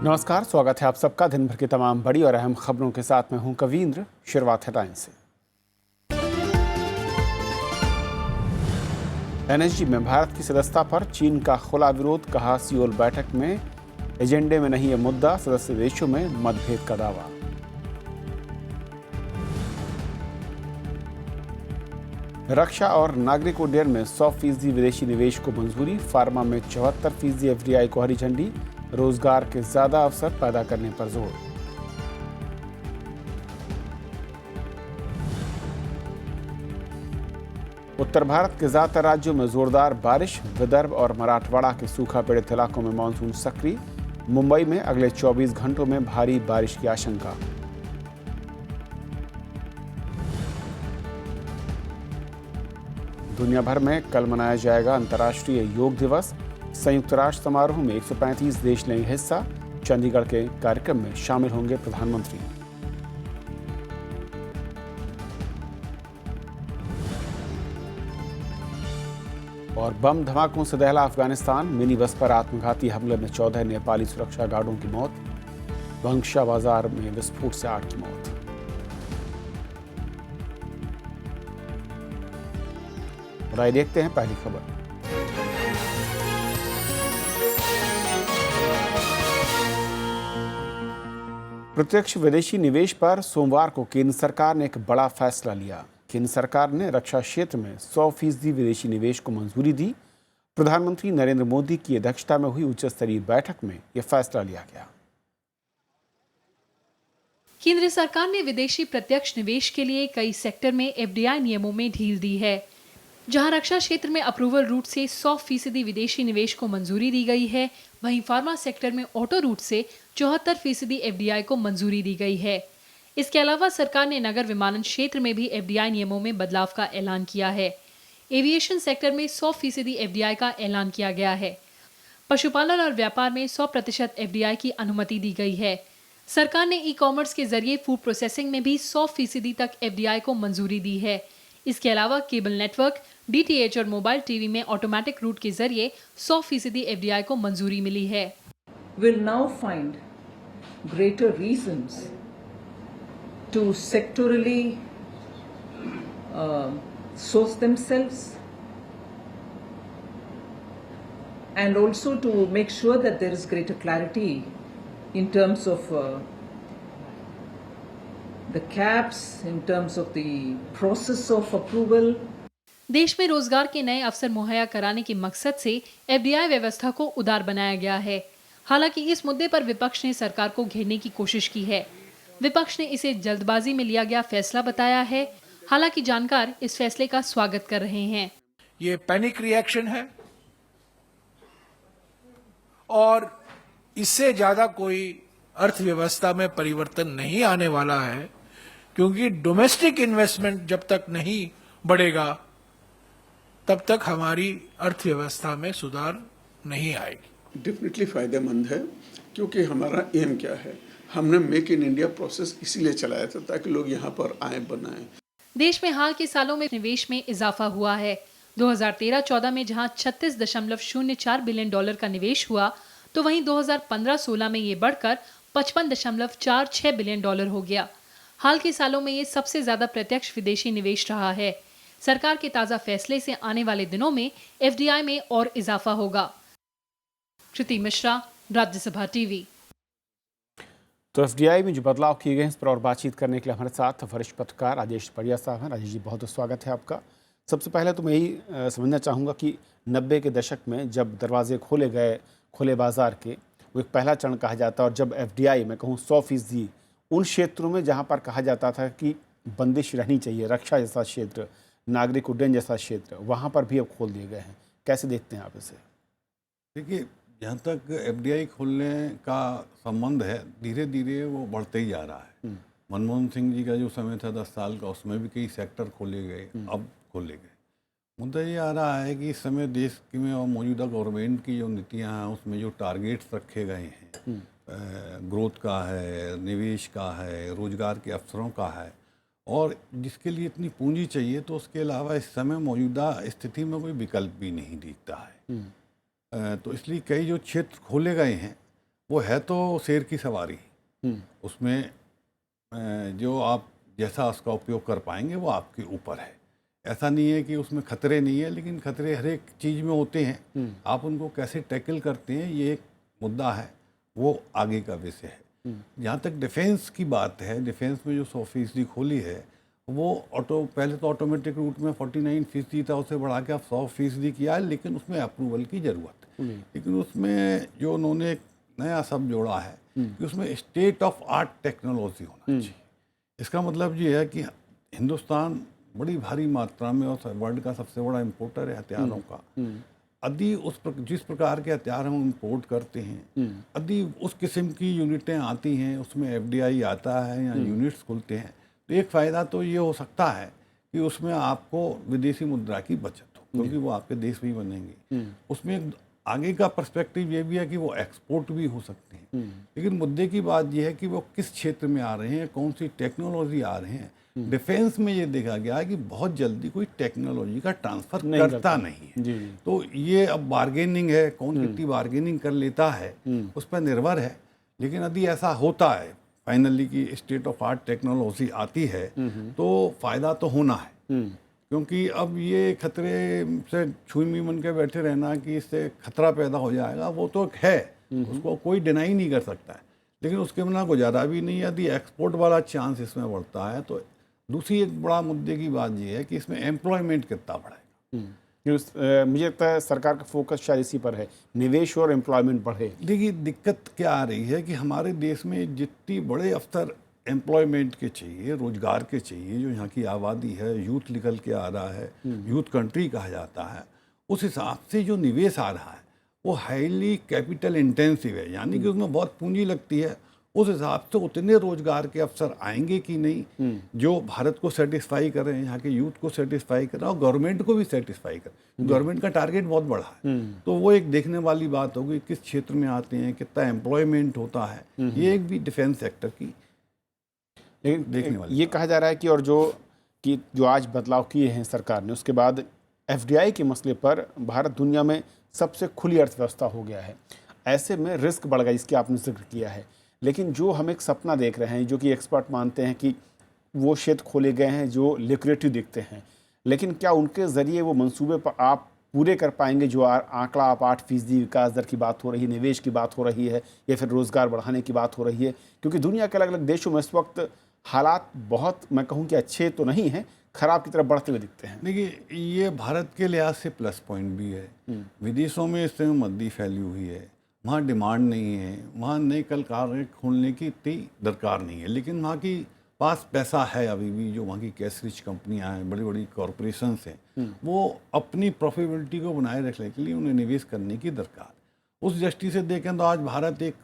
नमस्कार, स्वागत है आप सबका दिन भर की तमाम बड़ी और अहम खबरों के साथ मैं हूं कवींद्र। शुरुआत हेडलाइन से। एनएसजी में भारत की सदस्यता पर चीन का खुला विरोध, कहा सियोल बैठक में एजेंडे में नहीं है मुद्दा, सदस्य देशों में मतभेद का दावा। रक्षा और नागरिक उड्डयन में 100% विदेशी निवेश को मंजूरी, फार्मा में 74% एफडीआई को हरी झंडी, रोजगार के ज्यादा अवसर पैदा करने पर जोर। उत्तर भारत के ज्यादातर राज्यों में जोरदार बारिश, विदर्भ और मराठवाड़ा के सूखा पीड़ित इलाकों में मानसून सक्रिय, मुंबई में अगले 24 घंटों में भारी बारिश की आशंका। दुनिया भर में कल मनाया जाएगा अंतर्राष्ट्रीय योग दिवस, संयुक्त राष्ट्र समारोह में 135 देश लेंगे हिस्सा, चंडीगढ़ के कार्यक्रम में शामिल होंगे प्रधानमंत्री। और बम धमाकों से दहला अफगानिस्तान, मिनी बस पर आत्मघाती हमले में 14 नेपाली सुरक्षा गार्डों की मौत, बंगशा बाजार में विस्फोट से 8 की मौत। और आइए देखते हैं पहली खबर। प्रत्यक्ष विदेशी निवेश पर सोमवार को केंद्र सरकार ने एक बड़ा फैसला लिया। केंद्र सरकार ने रक्षा क्षेत्र में 100% विदेशी निवेश को मंजूरी दी। प्रधानमंत्री नरेंद्र मोदी की अध्यक्षता में हुई उच्च स्तरीय बैठक में यह फैसला लिया गया। केंद्र सरकार ने विदेशी प्रत्यक्ष निवेश के लिए कई सेक्टर में एफडीआई नियमों में ढील दी है। जहां रक्षा क्षेत्र में अप्रूवल रूट से 100% विदेशी निवेश को मंजूरी दी गई है, वहीं फार्मा सेक्टर में ऑटो रूट से 74% एफडीआई को मंजूरी दी गई है। इसके अलावा सरकार ने नगर विमानन क्षेत्र में भी एफडीआई नियमों में बदलाव का ऐलान किया है। एविएशन सेक्टर में 100% एफडीआई का ऐलान किया गया है। पशुपालन और व्यापार में 100% एफडीआई की अनुमति दी गई है। सरकार ने ई कॉमर्स के जरिए फूड प्रोसेसिंग में भी 100% तक एफडीआई को मंजूरी दी है। इसके अलावा केबल नेटवर्क, डीटीएच और मोबाइल टीवी में ऑटोमेटिक रूट के जरिए 100% एफडीआई को मंजूरी मिली है। Will now find greater reasons to sectorally source themselves and also to make sure that there is greater clarity in terms of the caps, in terms of the process of approval. देश में रोजगार के नए अवसर मुहैया कराने के मकसद से एफडीआई व्यवस्था को उदार बनाया गया है। हालांकि इस मुद्दे पर विपक्ष ने सरकार को घेरने की कोशिश की है। विपक्ष ने इसे जल्दबाजी में लिया गया फैसला बताया है। हालांकि जानकार इस फैसले का स्वागत कर रहे हैं। ये पैनिक रिएक्शन है और इससे ज्यादा कोई अर्थव्यवस्था में परिवर्तन नहीं आने वाला है, क्योंकि डोमेस्टिक इन्वेस्टमेंट जब तक नहीं बढ़ेगा तब तक हमारी अर्थव्यवस्था में सुधार नहीं आएगी। डेफिनेटली फायदेमंद है, क्योंकि हमारा एम क्या है, हमने मेक इन इंडिया प्रोसेस इसीलिए चलाया था ताकि लोग यहाँ पर आए, बनाएं। देश में हाल के सालों में निवेश में इजाफा हुआ है। 2013-14 में जहां 36.04 बिलियन डॉलर का निवेश हुआ, तो वहीं 2015-16 में ये बढ़कर 55.46 बिलियन डॉलर हो गया। हाल के सालों में ये सबसे ज्यादा प्रत्यक्ष विदेशी निवेश रहा है। सरकार के ताजा फैसले से आने वाले दिनों में एफडीआई में और इजाफा होगा। कृति मिश्रा, राज्यसभा टीवी। तो एफडीआई में जो बदलाव किए गए हैं, इस पर और बातचीत करने के लिए हमारे साथ वरिष्ठ पत्रकार राजेश पड़िया साहब हैं। राजेश जी, बहुत बहुत स्वागत है आपका। सबसे पहले तो मैं यही समझना चाहूँगा कि 90 के दशक में जब दरवाजे खोले गए खुले बाजार के, वो एक पहला चरण कहा जाता है, और जब एफडीआई मैं कहूँ 100% उन क्षेत्रों में जहाँ पर कहा जाता था कि बंदिश रहनी चाहिए, रक्षा जैसा क्षेत्र, नागरिक उड्डयन जैसा क्षेत्र, वहाँ पर भी अब खोल दिए गए हैं। कैसे देखते हैं आप इसे? देखिए, जहाँ तक एफडीआई खोलने का संबंध है, धीरे धीरे वो बढ़ते ही जा रहा है। मनमोहन सिंह जी का जो समय था 10 साल का, उसमें भी कई सेक्टर खोले गए, अब खोले गए। मुद्दा ये आ रहा है कि इस समय देश में और मौजूदा गवर्नमेंट की जो नीतियाँ हैं, उसमें जो टारगेट्स रखे गए हैं, ग्रोथ का है, निवेश का है, रोजगार के अवसरों का है, और जिसके लिए इतनी पूंजी चाहिए, तो उसके अलावा इस समय मौजूदा स्थिति में कोई विकल्प भी नहीं दिखता है। तो इसलिए कई जो क्षेत्र खोले गए हैं वो है तो शेर की सवारी। उसमें जो आप जैसा उसका उपयोग कर पाएंगे वो आपके ऊपर है। ऐसा नहीं है कि उसमें खतरे नहीं है, लेकिन खतरे हर एक चीज़ में होते हैं। आप उनको कैसे टैकल करते हैं ये एक मुद्दा है, वो आगे का विषय है। जहाँ तक डिफेंस की बात है, डिफेंस में जो 100% खोली है वो पहले तो ऑटोमेटिक रूट में 49% था, उसे बढ़ा के आप 100% किया है, लेकिन उसमें अप्रूवल की ज़रूरत है। लेकिन उसमें जो उन्होंने एक नया शब्द जोड़ा है कि उसमें स्टेट ऑफ आर्ट टेक्नोलॉजी होना चाहिए। इसका मतलब ये है कि हिंदुस्तान बड़ी भारी मात्रा में और वर्ल्ड का सबसे बड़ा इम्पोर्टर है हथियारों का। यदि जिस प्रकार के हथियार हम इम्पोर्ट करते हैं, यदि उस किस्म की यूनिटें आती हैं, उसमें FDI आता है या यूनिट्स खुलते हैं, तो एक फ़ायदा तो ये हो सकता है कि उसमें आपको विदेशी मुद्रा की बचत हो, क्योंकि वो आपके देश में ही बनेंगे। उसमें एक आगे का पर्सपेक्टिव ये भी है कि वो एक्सपोर्ट भी हो सकते हैं। लेकिन मुद्दे की बात यह है कि वो किस क्षेत्र में आ रहे हैं, कौन सी टेक्नोलॉजी आ रहे हैं। डिफेंस में ये देखा गया है कि बहुत जल्दी कोई टेक्नोलॉजी का ट्रांसफर करता नहीं है। तो ये अब बार्गेनिंग है, कौन कितनी बार्गेनिंग कर लेता है उस पर निर्भर है। लेकिन यदि ऐसा होता है फाइनली कि स्टेट ऑफ आर्ट टेक्नोलॉजी आती है तो फ़ायदा तो होना है। क्योंकि अब ये खतरे से छुई बन के बैठे रहना कि इससे खतरा पैदा हो जाएगा, वो तो है, उसको कोई डिनाई नहीं कर सकता है। लेकिन उसके बिना गुजारा भी नहीं है। यदि एक्सपोर्ट वाला चांस इसमें बढ़ता है तो दूसरी एक बड़ा मुद्दे की बात ये है कि इसमें एम्प्लॉयमेंट कितना बढ़ेगा। मुझे लगता है सरकार का फोकस शायद इसी पर है, निवेश और एम्प्लॉयमेंट बढ़े। देखिए दिक्कत क्या आ रही है कि हमारे देश में जितनी बड़े अवसर एम्प्लॉयमेंट के चाहिए, रोजगार के चाहिए, जो यहाँ की आबादी है, यूथ निकल के आ रहा है, यूथ कंट्री कहा जाता है, उस हिसाब से जो निवेश आ रहा है वो हाईली कैपिटल इंटेंसिव है, यानी कि उसमें बहुत पूंजी लगती है। उस हिसाब से उतने रोजगार के अवसर आएंगे कि नहीं जो भारत को सेटिस्फाई करें, यहाँ के यूथ को सेटिस्फाई करें और गवर्नमेंट को भी सेटिस्फाई करें। गवर्नमेंट का टारगेट बहुत बड़ा है, तो वो एक देखने वाली बात होगी किस क्षेत्र में आते हैं, कितना एम्प्लॉयमेंट होता है। ये एक भी डिफेंस सेक्टर की लेकिन देखने वाली ये कहा जा रहा है कि और जो आज बदलाव किए हैं सरकार ने, उसके बाद FDI के मसले पर भारत दुनिया में सबसे खुली अर्थव्यवस्था हो गया है। ऐसे में रिस्क बढ़ गया, जिसकी आपने जिक्र किया है। लेकिन जो हम एक सपना देख रहे हैं, जो कि एक्सपर्ट मानते हैं कि वो क्षेत्र खोले गए हैं जो लिक्रेटिव दिखते हैं, लेकिन क्या उनके ज़रिए वो मंसूबे पर आप पूरे कर पाएंगे? जो आंकड़ा आप 8% विकास दर की बात हो रही है, निवेश की बात हो रही है, या फिर रोज़गार बढ़ाने की बात हो रही है, क्योंकि दुनिया के अलग अलग देशों में इस वक्त हालात बहुत, मैं कहूँ कि अच्छे तो नहीं हैं, खराब की तरफ बढ़ते हुए दिखते हैं। देखिए ये भारत के लिहाज से प्लस पॉइंट भी है। विदेशों में इस समय मंदी फैली हुई है, वहाँ डिमांड नहीं है, वहाँ नए कल कारखाने खोलने की इतनी दरकार नहीं है, लेकिन वहाँ की पास पैसा है अभी भी। जो वहाँ की कैश रिच कंपनियाँ हैं, बड़ी बड़ी कॉरपोरेशंस हैं, वो अपनी प्रॉफिटेबिलिटी को बनाए रखने के लिए उन्हें निवेश करने की दरकार। उस दृष्टि से देखें तो आज भारत एक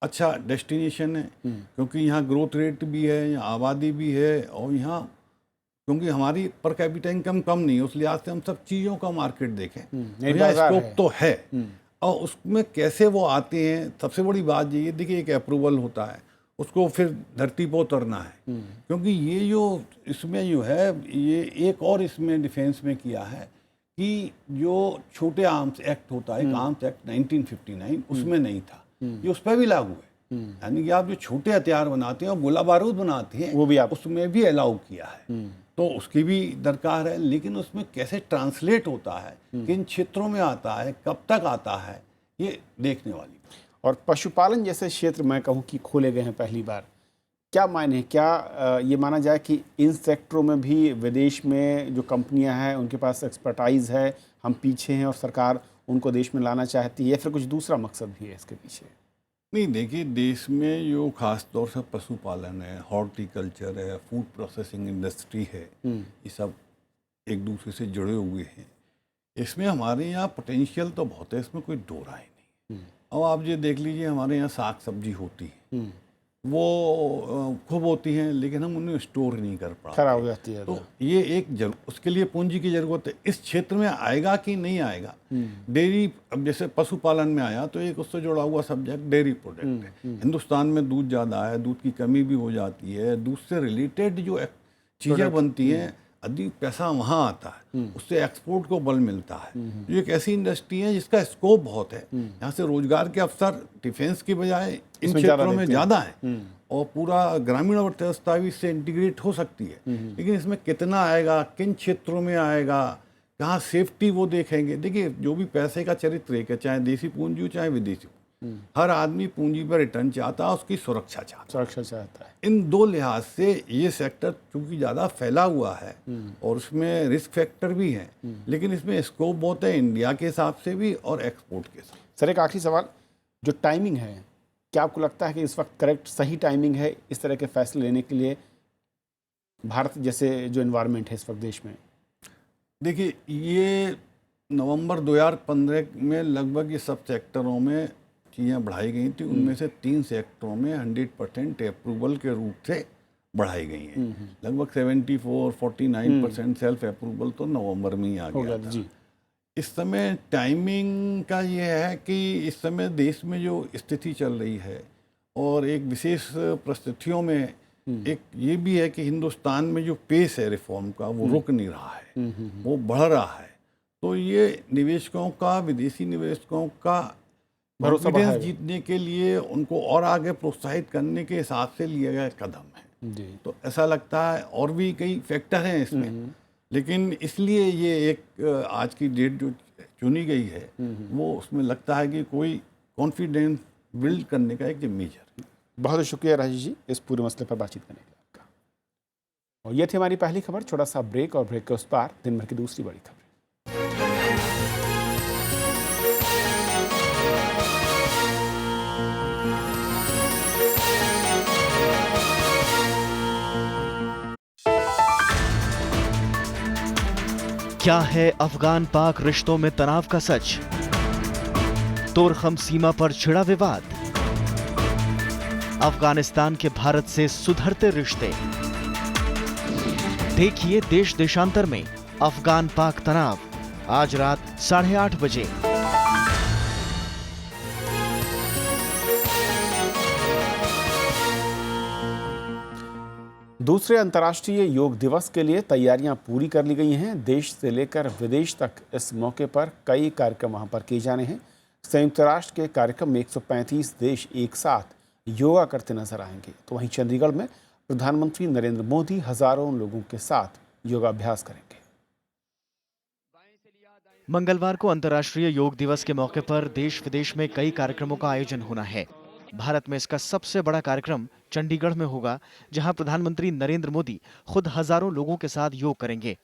अच्छा डेस्टिनेशन है, क्योंकि यहाँ ग्रोथ रेट भी है, यहाँ आबादी भी है, और यहाँ क्योंकि हमारी पर कैपिटा इनकम कम नहीं है, उस लिहाज से हम सब चीज़ों का मार्केट देखें तो यहाँ स्कोप तो है। और उसमें कैसे वो आते हैं, सबसे बड़ी बात ये देखिए, एक अप्रूवल होता है, उसको फिर धरती पर उतरना है। क्योंकि ये जो इसमें जो है, ये एक और इसमें डिफेंस में किया है कि जो छोटे आर्म्स एक्ट होता है, आर्म्स एक्ट 1959, उसमें नहीं था, ये उस पर भी लागू है। यानी कि आप जो छोटे हथियार बनाते हैं और गोला बारूद बनाते हैं, वो भी आप उसमें भी अलाउ किया है। तो उसकी भी दरकार है, लेकिन उसमें कैसे ट्रांसलेट होता है, किन क्षेत्रों में आता है, कब तक आता है, ये देखने वाली। और पशुपालन जैसे क्षेत्र मैं कहूँ कि खोले गए हैं पहली बार, क्या मायने, क्या ये माना जाए कि इन सेक्टरों में भी विदेश में जो कंपनियां हैं उनके पास एक्सपर्टाइज है, हम पीछे हैं और सरकार उनको देश में लाना चाहती है, या फिर कुछ दूसरा मकसद भी है इसके पीछे? नहीं, देखिए देश में जो खास तौर से पशुपालन है, हॉर्टिकल्चर है, फूड प्रोसेसिंग इंडस्ट्री है, ये सब एक दूसरे से जुड़े हुए हैं। इसमें हमारे यहाँ पोटेंशियल तो बहुत है, इसमें कोई दो राय नहीं। अब आप ये देख लीजिए, हमारे यहाँ साग सब्जी होती है, वो खूब होती हैं, लेकिन हम उन्हें स्टोर नहीं कर पाते, खराब हो जाती है। तो ये एक उसके लिए पूंजी की जरूरत है। इस क्षेत्र में आएगा कि नहीं आएगा? डेयरी, अब जैसे पशुपालन में आया तो एक उससे जुड़ा हुआ सब्जेक्ट डेयरी प्रोडक्ट है। हिंदुस्तान में दूध ज़्यादा है, दूध की कमी भी हो जाती है, दूध से रिलेटेड जो चीज़ें बनती हैं, अधिक पैसा वहाँ आता है, उससे एक्सपोर्ट को बल मिलता है। ये एक ऐसी इंडस्ट्री है जिसका स्कोप बहुत है, यहाँ से रोजगार के अवसर डिफेंस की बजाय इन क्षेत्रों में ज़्यादा है और पूरा ग्रामीण अर्थव्यवस्था भी इससे इंटीग्रेट हो सकती है। लेकिन इसमें कितना आएगा, किन क्षेत्रों में आएगा, कहाँ सेफ्टी, वो देखेंगे। देखिए, जो भी पैसे का चरित्र है, चाहे देसी पूंजी हो चाहे विदेशी, हर आदमी पूंजी पर रिटर्न चाहता है, उसकी सुरक्षा चाहता है। इन दो लिहाज से ये सेक्टर चूंकि ज़्यादा फैला हुआ है और उसमें रिस्क फैक्टर भी है, लेकिन इसमें स्कोप बहुत है इंडिया के हिसाब से भी और एक्सपोर्ट के साथ। सर, एक आखिरी सवाल, जो टाइमिंग है, क्या आपको लगता है कि इस वक्त करेक्ट सही टाइमिंग है इस तरह के फैसले लेने के लिए, भारत जैसे जो एनवायरनमेंट है इस वक्त देश में? देखिए, ये नवंबर 2015 में लगभग ये सब सेक्टरों में चीज़ें बढ़ाई गई थी। उनमें से 3 सेक्टरों में 100% अप्रूवल के रूप से बढ़ाई गई हैं। लगभग 74-49% सेल्फ अप्रूवल तो नवंबर में ही आ गया था। इस समय टाइमिंग का ये है कि इस समय देश में जो स्थिति चल रही है और एक विशेष परिस्थितियों में एक ये भी है कि हिंदुस्तान में जो पेस है रिफॉर्म का, वो रुक नहीं रहा है, वो बढ़ रहा है। तो ये निवेशकों का, विदेशी निवेशकों का कॉन्फिडेंस जीतने के लिए, उनको और आगे प्रोत्साहित करने के हिसाब से लिया गया कदम है। तो ऐसा लगता है, और भी कई फैक्टर हैं इसमें, लेकिन इसलिए ये एक आज की डेट जो चुनी गई है, वो उसमें लगता है कि कोई कॉन्फिडेंस बिल्ड करने का एक मेजर। बहुत शुक्रिया राजेश जी इस पूरे मसले पर बातचीत करने के लिए आपका। और ये थी हमारी पहली खबर। छोटा सा ब्रेक और ब्रेक के उस पार दिन भर की दूसरी बड़ी खबर। क्या है अफगान पाक रिश्तों में तनाव का सच? तोरखम सीमा पर छिड़ा विवाद। अफगानिस्तान के भारत से सुधरते रिश्ते। देखिए देश देशांतर में अफगान पाक तनाव, आज रात 8:30 बजे। दूसरे अंतर्राष्ट्रीय योग दिवस के लिए तैयारियां पूरी कर ली गई हैं। देश से लेकर विदेश तक इस मौके पर कई कार्यक्रम वहां पर किए जाने हैं। संयुक्त राष्ट्र के कार्यक्रम में 135 देश एक साथ योगा करते नजर आएंगे। तो वहीं चंडीगढ़ में प्रधानमंत्री नरेंद्र मोदी हजारों लोगों के साथ योगाभ्यास करेंगे। मंगलवार को अंतर्राष्ट्रीय योग दिवस के मौके पर देश विदेश में कई कार्यक्रमों का आयोजन होना है। भारत में इसका सबसे बड़ा कार्यक्रम चंडीगढ़ में होगा, जहां प्रधानमंत्री नरेंद्र मोदी खुद हजारों लोगों के साथ योग करेंगे।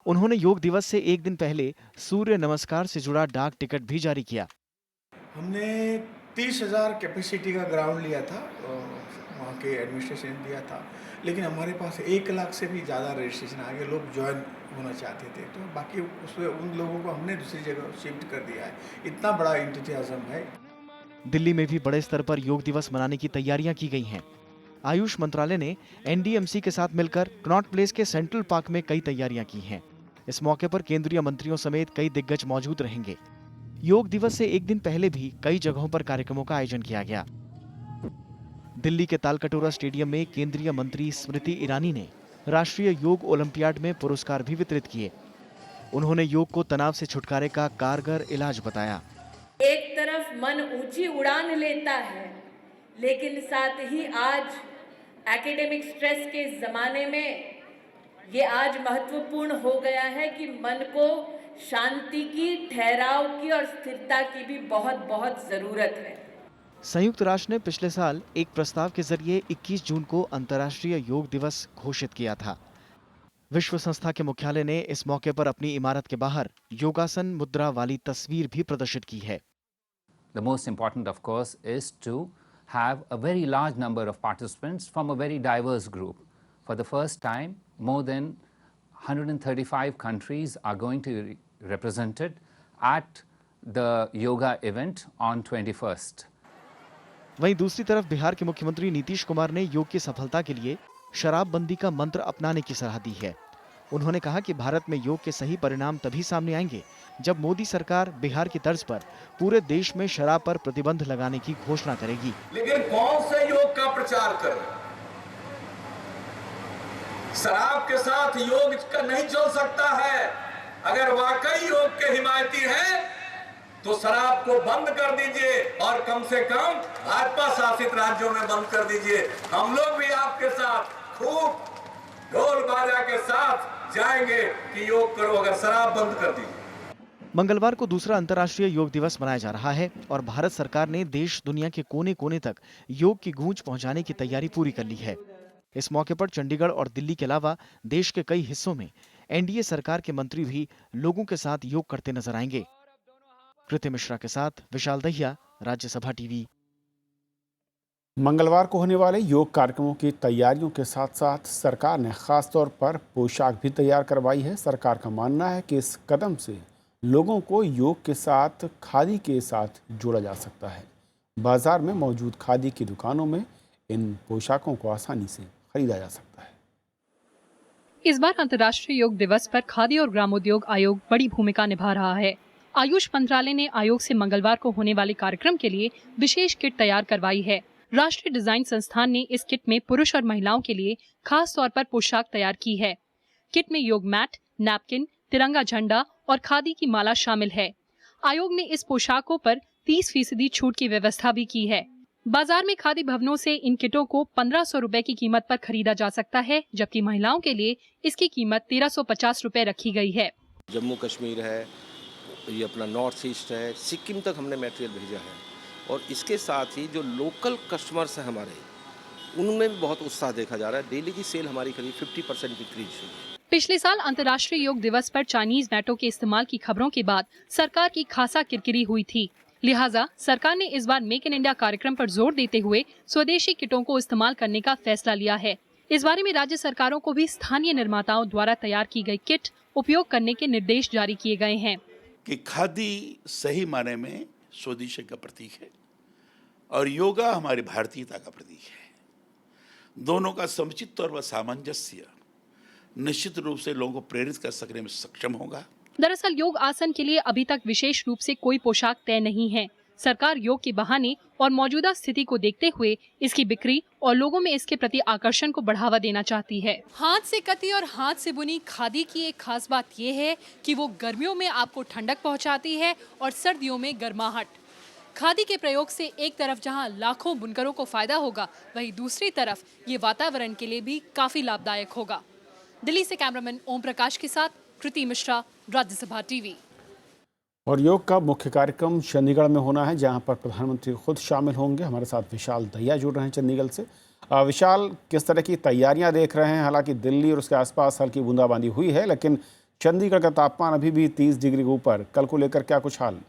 उन्होंने योग दिवस से एक दिन पहले सूर्य नमस्कार से जुड़ा डाक टिकट भी जारी किया। हमने 30,000 कैपेसिटी का ग्राउंड लिया था, वहाँ के एडमिनिस्ट्रेशन दिया था, लेकिन हमारे पास 1 लाख से भी ज़्यादा रजिस्ट्रेशन आ गए, लोग ज्वाइन होना चाहते थे। तो बाकी उसमें उन लोगों को हमने दूसरी जगह शिफ्ट कर दिया है। इतना बड़ा इंतजाम है। दिल्ली में भी बड़े स्तर पर योग दिवस मनाने की तैयारियां की गई हैं। आयुष मंत्रालय ने एनडीएमसी के साथ मिलकर कनॉट प्लेस के सेंट्रल पार्क में कई तैयारियां की हैं। इस मौके पर केंद्रीय मंत्रियों समेत कई दिग्गज मौजूद रहेंगे। योग दिवस से एक दिन पहले भी कई जगहों पर कार्यक्रमों का आयोजन किया गया। दिल्ली के तालकटोरा स्टेडियम में केंद्रीय मंत्री स्मृति ईरानी ने राष्ट्रीय योग ओलंपियाड में पुरस्कार भी वितरित किए। उन्होंने योग को तनाव से छुटकारे का कारगर इलाज बताया। एक तरफ मन ऊंची उड़ान लेता है, लेकिन साथ ही आज एकेडमिक स्ट्रेस के जमाने में ये आज महत्वपूर्ण हो गया है कि मन को शांति की, ठहराव की और स्थिरता की भी बहुत बहुत जरूरत है। संयुक्त राष्ट्र ने पिछले साल एक प्रस्ताव के जरिए 21 जून को अंतर्राष्ट्रीय योग दिवस घोषित किया था। विश्व संस्था के मुख्यालय ने इस मौके पर अपनी इमारत के बाहर योगासन मुद्रा वाली तस्वीर भी प्रदर्शित की है। The most important, of course, is to have a very large number of participants from a very diverse group. For the first time, more than 135 countries are going to be represented at the yoga event on 21st. वहीं दूसरी तरफ बिहार के मुख्यमंत्री नीतीश कुमार ने योग की सफलता के लिए शराबबंदी का मंत्र अपनाने की सलाह दी है। उन्होंने कहा कि भारत में योग के सही परिणाम तभी सामने आएंगे जब मोदी सरकार बिहार की तर्ज पर पूरे देश में शराब पर प्रतिबंध लगाने की घोषणा करेगी। लेकिन कौन से योग का प्रचार कर रहे हैं? शराब के साथ योग का नहीं चल सकता है। अगर वाकई योग के हिमायती हैं तो शराब को बंद कर दीजिए और कम से कम भाजपा शासित राज्यों में बंद कर दीजिए। हम लोग भी आपके साथ खूब ढोल बाजा के साथ जाएंगे कि योग करो, अगर शराब बंद कर दीजिए। मंगलवार को दूसरा अंतर्राष्ट्रीय योग दिवस मनाया जा रहा है और भारत सरकार ने देश दुनिया के कोने कोने तक योग की गूंज पहुंचाने की तैयारी पूरी कर ली है। इस मौके पर चंडीगढ़ और दिल्ली के अलावा देश के कई हिस्सों में एनडीए सरकार के मंत्री भी लोगों के साथ योग करते नजर आएंगे। कृति मिश्रा के साथ विशाल दहिया, राज्यसभा टीवी। मंगलवार को होने वाले योग कार्यक्रमों की तैयारियों के साथ साथ सरकार ने खास तौर पर पोशाक भी तैयार करवाई है। सरकार का मानना है कि इस कदम से लोगों को योग के साथ खादी के साथ जोड़ा जा सकता है। बाजार में मौजूद खादी की दुकानों में इन पोशाकों को आसानी से खरीदा जा सकता है। इस बार अंतर्राष्ट्रीय योग दिवस पर खादी और ग्रामोद्योग आयोग बड़ी भूमिका निभा रहा है। आयुष मंत्रालय ने आयोग से मंगलवार को होने वाले कार्यक्रम के लिए विशेष किट तैयार करवाई है। राष्ट्रीय डिजाइन संस्थान ने इस किट में पुरुष और महिलाओं के लिए खास तौर पर पोशाक तैयार की है। किट में योग मैट, नैपकिन, तिरंगा झंडा और खादी की माला शामिल है। आयोग ने इस पोशाकों पर 30% छूट की व्यवस्था भी की है। बाजार में खादी भवनों से इन किटों को 1500 रुपए की कीमत पर खरीदा जा सकता है, जबकि महिलाओं के लिए इसकी कीमत 1350 रुपए रखी गई है। जम्मू कश्मीर है, ये अपना नॉर्थ ईस्ट है, सिक्किम तक हमने मटेरियल भेजा है और इसके साथ ही जो लोकल कस्टमर्स हैं हमारे, उनमें भी बहुत उत्साह देखा जा रहा है। डेली की सेल हमारी करीब 50% इंक्रीज हुई है। पिछले साल अंतर्राष्ट्रीय योग दिवस पर चाइनीज मैटों के इस्तेमाल की खबरों के बाद सरकार की खासा किरकिरी हुई थी। लिहाजा सरकार ने इस बार मेक इन इंडिया कार्यक्रम पर जोर देते हुए स्वदेशी किटों को इस्तेमाल करने का फैसला लिया है। इस बारे में राज्य सरकारों को भी स्थानीय निर्माताओं द्वारा तैयार की गई किट उपयोग करने के निर्देश जारी किए गए हैं। कि खादी सही माने में स्वदेशी का प्रतीक है और योगा हमारी भारतीयता का प्रतीक है। दोनों का समुचित और सामंजस्य निश्चित रूप से लोगों को प्रेरित कर सकने में सक्षम होगा। दरअसल योग आसन के लिए अभी तक विशेष रूप से कोई पोशाक तय नहीं है। सरकार योग के बहाने और मौजूदा स्थिति को देखते हुए इसकी बिक्री और लोगों में इसके प्रति आकर्षण को बढ़ावा देना चाहती है। हाथ से कती और हाथ से बुनी खादी की एक खास बात ये है कि वो गर्मियों में आपको ठंडक पहुंचाती है और सर्दियों में गर्माहट। खादी के प्रयोग से एक तरफ जहां लाखों बुनकरों को फायदा होगा, वहीं दूसरी तरफ ये वातावरण के लिए भी काफी लाभदायक होगा। दिल्ली से कैमरामैन ओम प्रकाश के साथ कृति मिश्रा, राज्यसभा टीवी। और योग का मुख्य कार्यक्रम चंडीगढ़ में होना है, जहां पर प्रधानमंत्री खुद शामिल होंगे। हमारे साथ विशाल दहिया जुड़ रहे हैं चंडीगढ़ से। विशाल, किस तरह की तैयारियां देख रहे हैं? हालांकि दिल्ली और उसके आसपास हल्की बूंदाबांदी हुई है, लेकिन चंडीगढ़ का तापमान अभी भी 30 डिग्री के ऊपर। कल को लेकर क्या कुछ हाल?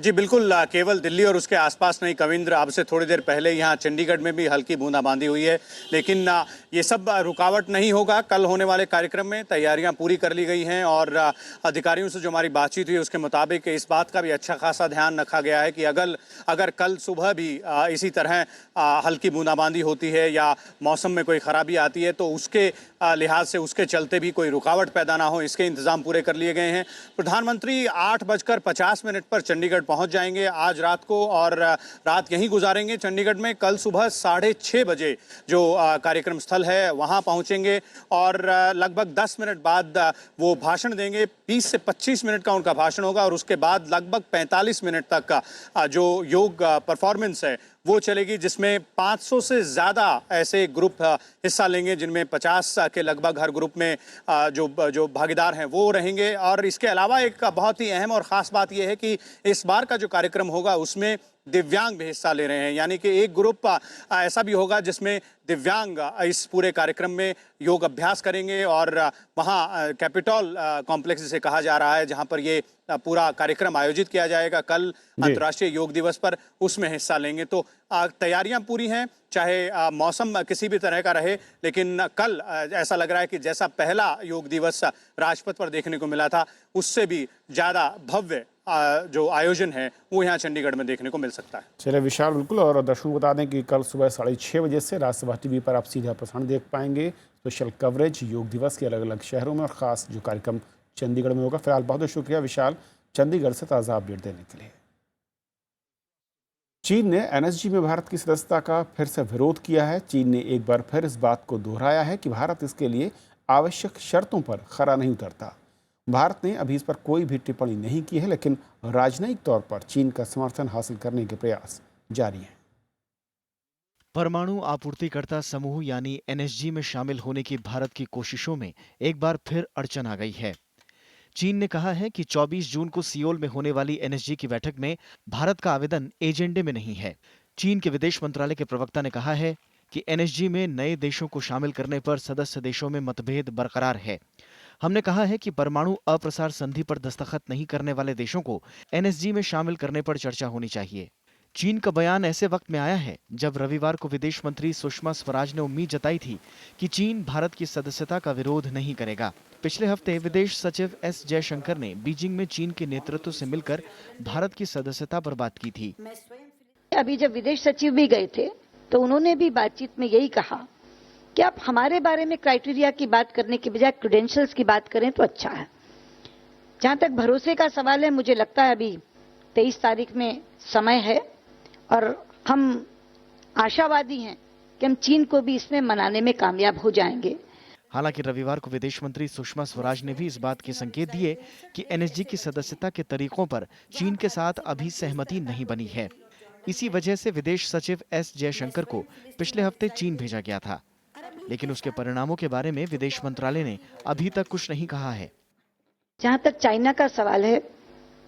जी बिल्कुल, केवल दिल्ली और उसके आसपास नहीं कविंद्र, अब से थोड़ी देर पहले यहाँ चंडीगढ़ में भी हल्की बूंदाबांदी हुई है, लेकिन ये सब रुकावट नहीं होगा। कल होने वाले कार्यक्रम में तैयारियां पूरी कर ली गई हैं और अधिकारियों से जो हमारी बातचीत हुई उसके मुताबिक इस बात का भी अच्छा खासा ध्यान रखा गया है कि अगर कल सुबह भी इसी तरह हल्की बूंदाबांदी होती है या मौसम में कोई खराबी आती है तो उसके लिहाज से उसके चलते भी कोई रुकावट पैदा ना हो, इसके इंतजाम पूरे कर लिए गए हैं। प्रधानमंत्री 8:50 पर चंडीगढ़ पहुंच जाएंगे आज रात को और रात यहीं गुजारेंगे चंडीगढ़ में। कल सुबह 6:30 बजे जो कार्यक्रम स्थल है वहां पहुंचेंगे और लगभग 10 मिनट बाद वो भाषण देंगे। 20 से 25 मिनट का उनका भाषण होगा और उसके बाद लगभग 45 मिनट तक का जो योग परफॉर्मेंस है वो चलेगी, जिसमें 500 से ज़्यादा ऐसे ग्रुप हिस्सा लेंगे, जिनमें 50 के लगभग हर ग्रुप में जो भागीदार हैं वो रहेंगे। और इसके अलावा एक बहुत ही अहम और ख़ास बात यह है कि इस बार का जो कार्यक्रम होगा उसमें दिव्यांग भी हिस्सा ले रहे हैं, यानी कि एक ग्रुप ऐसा भी होगा जिसमें दिव्यांग इस पूरे कार्यक्रम में योग अभ्यास करेंगे और वहाँ कैपिटॉल कॉम्प्लेक्स जिसे कहा जा रहा है जहाँ पर ये पूरा कार्यक्रम आयोजित किया जाएगा कल अंतर्राष्ट्रीय योग दिवस पर, उसमें हिस्सा लेंगे। तो तैयारियां पूरी हैं, चाहे मौसम किसी भी तरह का रहे, लेकिन कल ऐसा लग रहा है कि जैसा पहला योग दिवस राजपथ पर देखने को मिला था उससे भी ज़्यादा भव्य जो आयोजन है वो यहाँ चंडीगढ़ में देखने को मिल सकता है। चलिए विशाल, बिल्कुल। और दर्शकों को बता दें कि कल सुबह 6:30 बजे से राज्यसभा टीवी पर आप सीधा प्रसारण देख पाएंगे। स्पेशल कवरेज योग दिवस के अलग अलग शहरों में और ख़ास जो कार्यक्रम चंडीगढ़ में होगा। फिलहाल बहुत बहुत शुक्रिया विशाल, चंडीगढ़ से ताज़ा अपडेट देने के लिए। चीन ने एनएसजी में भारत की सदस्यता का फिर से विरोध किया है। चीन ने एक बार फिर इस बात को दोहराया है कि भारत इसके लिए आवश्यक शर्तों पर खरा नहीं उतरता। भारत ने अभी इस पर कोई भी टिप्पणी नहीं की है, लेकिन राजनयिक तौर पर चीन का समर्थन हासिल करने के प्रयास जारी हैं। परमाणु आपूर्तिकर्ता समूह यानी एनएसजी में शामिल होने की भारत की कोशिशों में एक बार फिर अड़चन आ गई है। चीन ने कहा है कि 24 जून को सियोल में होने वाली एनएसजी की बैठक में भारत का आवेदन एजेंडे में नहीं है। चीन के विदेश मंत्रालय के प्रवक्ता ने कहा है कि एनएसजी में नए देशों को शामिल करने पर सदस्य देशों में मतभेद बरकरार है। हमने कहा है कि परमाणु अप्रसार संधि पर दस्तखत नहीं करने वाले देशों को एनएसजी में शामिल करने पर चर्चा होनी चाहिए। चीन का बयान ऐसे वक्त में आया है जब रविवार को विदेश मंत्री सुषमा स्वराज ने उम्मीद जताई थी कि चीन भारत की सदस्यता का विरोध नहीं करेगा। पिछले हफ्ते विदेश सचिव एस जयशंकर ने बीजिंग में चीन के नेतृत्व से मिलकर भारत की सदस्यता पर बात की थी। अभी जब विदेश सचिव भी गए थे तो उन्होंने भी बातचीत में यही कहा कि आप हमारे बारे में क्राइटेरिया की बात करने के बजाय क्रेडेंशियल्स की बात करें तो अच्छा है। जहां तक भरोसे का सवाल है, मुझे लगता है अभी 23 तारीख में समय है और हम आशावादी हैं कि हम चीन को भी इसमें मनाने में कामयाब हो जाएंगे। हालांकि रविवार को विदेश मंत्री सुषमा स्वराज ने भी इस बात के संकेत दिए कि एनएसजी की सदस्यता के तरीकों पर चीन के साथ अभी सहमति नहीं बनी है। इसी वजह से विदेश सचिव एस जयशंकर को पिछले हफ्ते चीन भेजा गया था, लेकिन उसके परिणामों के बारे में विदेश मंत्रालय ने अभी तक कुछ नहीं कहा है। जहां तक चाइना का सवाल है,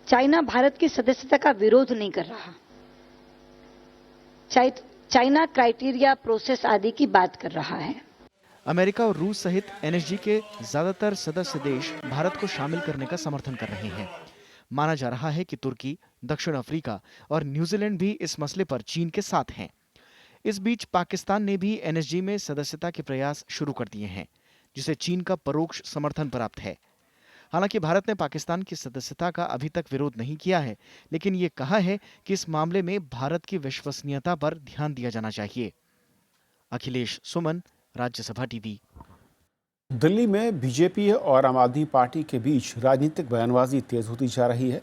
चाइना भारत की सदस्यता का विरोध नहीं कर रहा। चाइना क्राइटेरिया, प्रोसेस आदि की बात कर रहा है। अमेरिका और रूस सहित एनएसजी के ज्यादातर सदस्य देश भारत को शामिल करने का समर्थन कर रहे हैं। माना जा रहा है कि तुर्की, दक्षिण अफ्रीका और न्यूजीलैंड भी इस मसले पर चीन के साथ हैं। इस बीच पाकिस्तान ने भी एनएसजी में सदस्यता के प्रयास शुरू कर दिए हैं, जिसे चीन का परोक्ष समर्थन प्राप्त है। हालांकि भारत ने पाकिस्तान की सदस्यता का अभी तक विरोध नहीं किया है, लेकिन ये कहा है कि इस मामले में भारत की विश्वसनीयता पर ध्यान दिया जाना चाहिए। अखिलेश सुमन, राज्यसभा टीवी। दिल्ली में बीजेपी और आम आदमी पार्टी के बीच राजनीतिक बयानबाजी तेज होती जा रही है।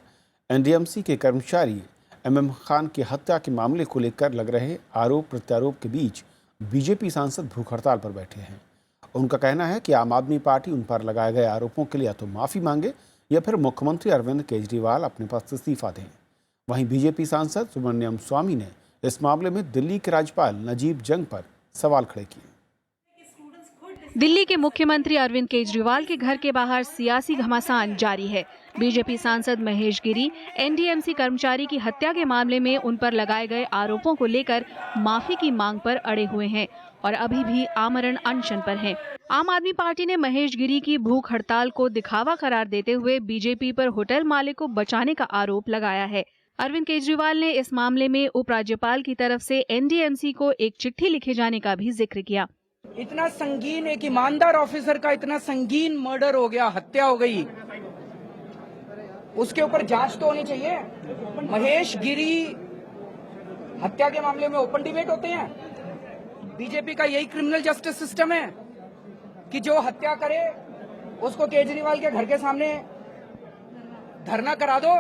एनडीएमसी के कर्मचारी एमएम खान की हत्या के मामले को लेकर लग रहे आरोप प्रत्यारोप के बीच बीजेपी सांसद भूख हड़ताल पर बैठे हैं। उनका कहना है कि आम आदमी पार्टी उन पर लगाए गए आरोपों के लिए या तो माफ़ी मांगे या फिर मुख्यमंत्री अरविंद केजरीवाल अपने पद से इस्तीफा दें। वहीं बीजेपी सांसद सुब्रमण्यम स्वामी ने इस मामले में दिल्ली के राज्यपाल नजीब जंग पर सवाल खड़े किए। दिल्ली के मुख्यमंत्री अरविंद केजरीवाल के घर के बाहर सियासी घमासान जारी है। बीजेपी सांसद महेश गिरी एनडीएमसी कर्मचारी की हत्या के मामले में उन पर लगाए गए आरोपों को लेकर माफी की मांग पर अड़े हुए हैं और अभी भी आमरण अनशन पर हैं। आम आदमी पार्टी ने महेश गिरी की भूख हड़ताल को दिखावा करार देते हुए बीजेपी पर होटल मालिक को बचाने का आरोप लगाया है। अरविंद केजरीवाल ने इस मामले में उपराज्यपाल की तरफ से एनडीएमसी को एक चिट्ठी लिखे जाने का भी जिक्र किया। इतना संगीन, एक ईमानदार ऑफिसर का इतना संगीन मर्डर हो गया, हत्या हो गई, उसके ऊपर जांच तो होनी चाहिए। महेश गिरी हत्या के मामले में ओपन डिबेट होते हैं। बीजेपी का यही क्रिमिनल जस्टिस सिस्टम है कि जो हत्या करे उसको केजरीवाल के घर के सामने धरना करा दो।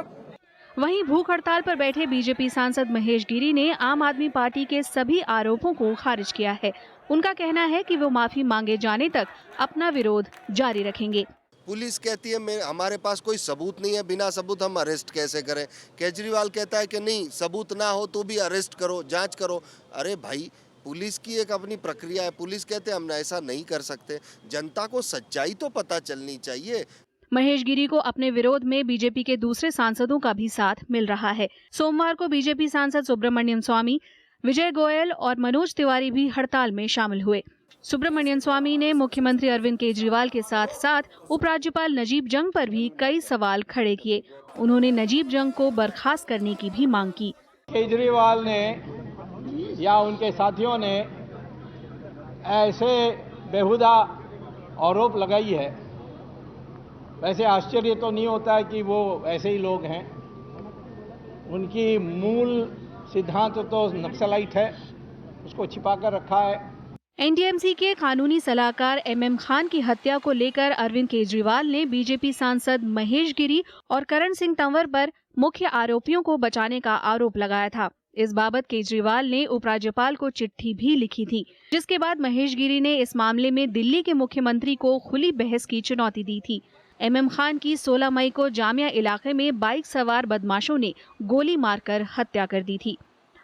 वहीं भूख हड़ताल पर बैठे बीजेपी सांसद महेश गिरी ने आम आदमी पार्टी के सभी आरोपों को खारिज किया है। उनका कहना है कि वो माफी मांगे जाने तक अपना विरोध जारी रखेंगे। पुलिस कहती है हमारे पास कोई सबूत नहीं है, बिना सबूत हम अरेस्ट कैसे करें। केजरीवाल कहता है कि नहीं, सबूत ना हो तो भी अरेस्ट करो, जांच करो। अरे भाई, पुलिस की एक अपनी प्रक्रिया है। पुलिस कहते हैं हम ऐसा नहीं कर सकते। जनता को सच्चाई तो पता चलनी चाहिए। महेश गिरी को अपने विरोध में बीजेपी के दूसरे सांसदों का भी साथ मिल रहा है। सोमवार को बीजेपी सांसद सुब्रमण्यम स्वामी, विजय गोयल और मनोज तिवारी भी हड़ताल में शामिल हुए। सुब्रमण्यम स्वामी ने मुख्यमंत्री अरविंद केजरीवाल के साथ साथ उपराज्यपाल नजीब जंग पर भी कई सवाल खड़े किए। उन्होंने नजीब जंग को बर्खास्त करने की भी मांग की। केजरीवाल ने या उनके साथियों ने ऐसे बेहुदा आरोप लगाई है, वैसे आश्चर्य तो नहीं होता है कि वो ऐसे ही लोग हैं। उनकी मूल सिद्धांत तो नक्सलाइट है, उसको छिपा कर रखा है। एनडीएमसी के कानूनी सलाहकार एमएम खान की हत्या को लेकर अरविंद केजरीवाल ने बीजेपी सांसद महेश गिरी और करण सिंह तंवर पर मुख्य आरोपियों को बचाने का आरोप लगाया था। इस बाबत केजरीवाल ने उपराज्यपाल को चिट्ठी भी लिखी थी, जिसके बाद महेश गिरी ने इस मामले में दिल्ली के मुख्यमंत्री को खुली बहस की चुनौती दी थी। MM खान की 16 मई को जामिया इलाके में बाइक सवार बदमाशों ने गोली मारकर हत्या कर दी थी।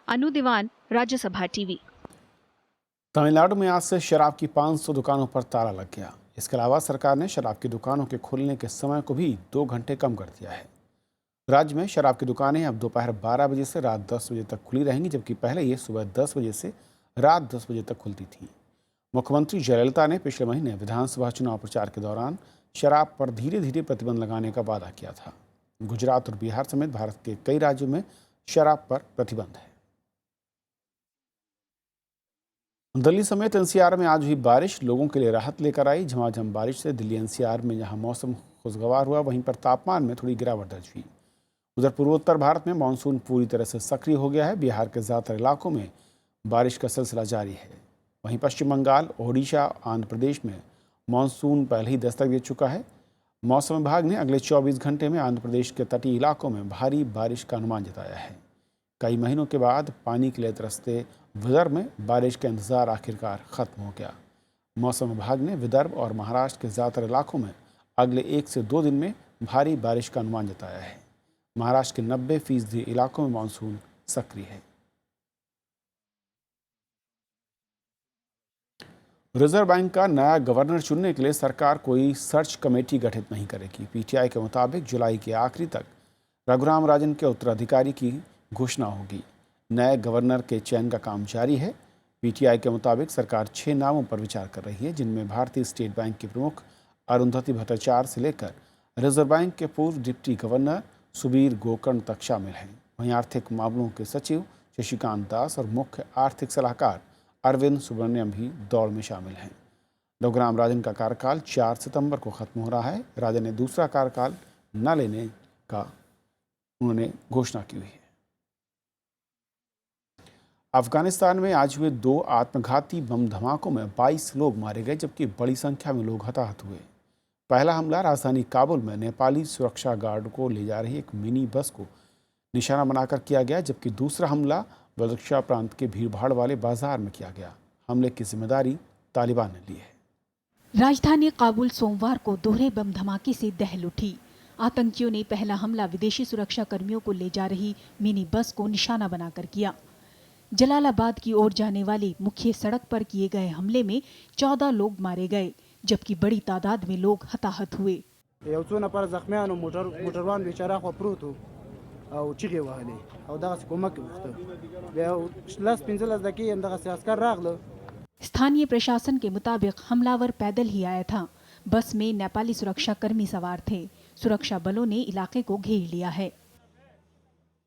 अनु दीवान, राज्यसभा टीवी। तमिलनाडु में आज से शराब की 500 दुकानों पर ताला लग गया। इसके अलावा सरकार ने शराब की दुकानों के खुलने के समय को भी 2 घंटे कम कर दिया है। राज्य में शराब की दुकानें अब दोपहर 12 बजे से रात 10 बजे तक खुली रहेंगी, जबकि पहले ये सुबह 10 बजे से रात 10 बजे तक खुलती थी। मुख्यमंत्री जयललिता ने पिछले महीने विधानसभा चुनाव प्रचार के दौरान शराब पर धीरे धीरे प्रतिबंध लगाने का वादा किया था। गुजरात और बिहार समेत भारत के कई राज्यों में शराब पर प्रतिबंध है। दिल्ली समेत NCR में आज हुई बारिश लोगों के लिए राहत लेकर आई। झमाझम बारिश से दिल्ली NCR में जहां मौसम खुशगवार हुआ, वहीं पर तापमान में थोड़ी गिरावट दर्ज हुई। उधर पूर्वोत्तर भारत में मानसून पूरी तरह से सक्रिय हो गया है। बिहार के ज़्यादातर इलाकों में बारिश का सिलसिला जारी है। वहीं पश्चिम बंगाल, ओडिशा, आंध्र प्रदेश में मानसून पहले ही दस्तक दे चुका है। मौसम विभाग ने अगले 24 घंटे में आंध्र प्रदेश के तटीय इलाकों में भारी बारिश का अनुमान जताया है। कई महीनों के बाद पानी के लिए तरसते विदर्भ में बारिश का इंतजार आखिरकार खत्म हो गया। मौसम विभाग ने विदर्भ और महाराष्ट्र के ज़्यादातर इलाकों में अगले 1 से 2 दिन में भारी बारिश का अनुमान जताया है। महाराष्ट्र के 90% इलाकों में मानसून सक्रिय है। रिजर्व बैंक का नया गवर्नर चुनने के लिए सरकार कोई सर्च कमेटी गठित नहीं करेगी। PTI के मुताबिक जुलाई के आखिरी तक रघुराम राजन के उत्तराधिकारी की घोषणा होगी। नए गवर्नर के चयन का काम जारी है। PTI के मुताबिक सरकार 6 नामों पर विचार कर रही है, जिनमें भारतीय स्टेट बैंक के प्रमुख अरुंधति भट्टाचार्य से लेकर रिजर्व बैंक के पूर्व डिप्टी गवर्नर सुबीर गोकर्ण तक शामिल हैं। वहीं आर्थिक मामलों के सचिव शशिकांत दास और मुख्य आर्थिक सलाहकार अरविंद सुब्रमण्यम भी दौड़ में शामिल हैं। रघुराम राजन का कार्यकाल 4 सितंबर को खत्म हो रहा है। राजन ने दूसरा कार्यकाल न लेने का उन्होंने घोषणा की हुई है। अफगानिस्तान में आज हुए 2 आत्मघाती बम धमाकों में 22 लोग मारे गए, जबकि बड़ी संख्या में लोग हताहत हुए। पहला हमला राजधानी काबुल में नेपाली सुरक्षा गार्ड को ले जा रही एक मिनी बस को निशाना बनाकर किया गया, जबकि दूसरा हमला बलूचिस्तान प्रांत के भीड़भाड़ वाले बाजार में किया गया। हमले की जिम्मेदारी तालिबान ने ली है। राजधानी काबुल सोमवार को दोहरे बम धमाके से दहल उठी। आतंकियों ने पहला हमला विदेशी सुरक्षा कर्मियों को ले जा रही मिनी बस को निशाना बनाकर किया। जलालाबाद की ओर जाने वाली मुख्य सड़क पर किए गए हमले में 14 लोग मारे गए, जबकि बड़ी तादाद में लोग हताहत हुए। स्थानीय प्रशासन के मुताबिक हमलावर पैदल ही आया था। बस में नेपाली सुरक्षा कर्मी सवार थे। सुरक्षा बलों ने इलाके को घेर लिया है।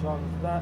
16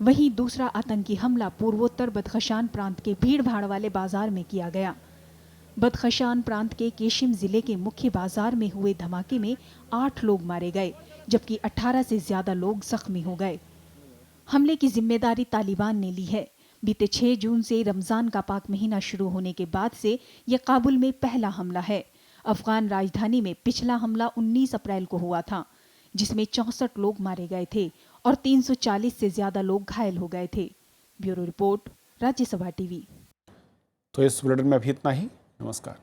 वहीं दूसरा आतंकी हमला पूर्वोत्तर बदखशान प्रांत के भीड़ भाड़ वाले बाजार में किया गया। बदखशान प्रांत के केशिम जिले के मुख्य बाजार में हुए धमाके में 8 लोग मारे गए, जबकि 18 से ज्यादा लोग जख्मी हो गए। हमले की जिम्मेदारी तालिबान ने ली है। बीते 6 जून से रमजान का पाक महीना शुरू होने के बाद से ये काबुल में पहला हमला है। अफगान राजधानी में पिछला हमला 19 अप्रैल को हुआ था, जिसमें 64 लोग मारे गए थे और 340 से ज्यादा लोग घायल हो गए थे। Bureau report, Rajya Sabha TV. तो इस बुलेटिन में अभी इतना ही। नमस्कार।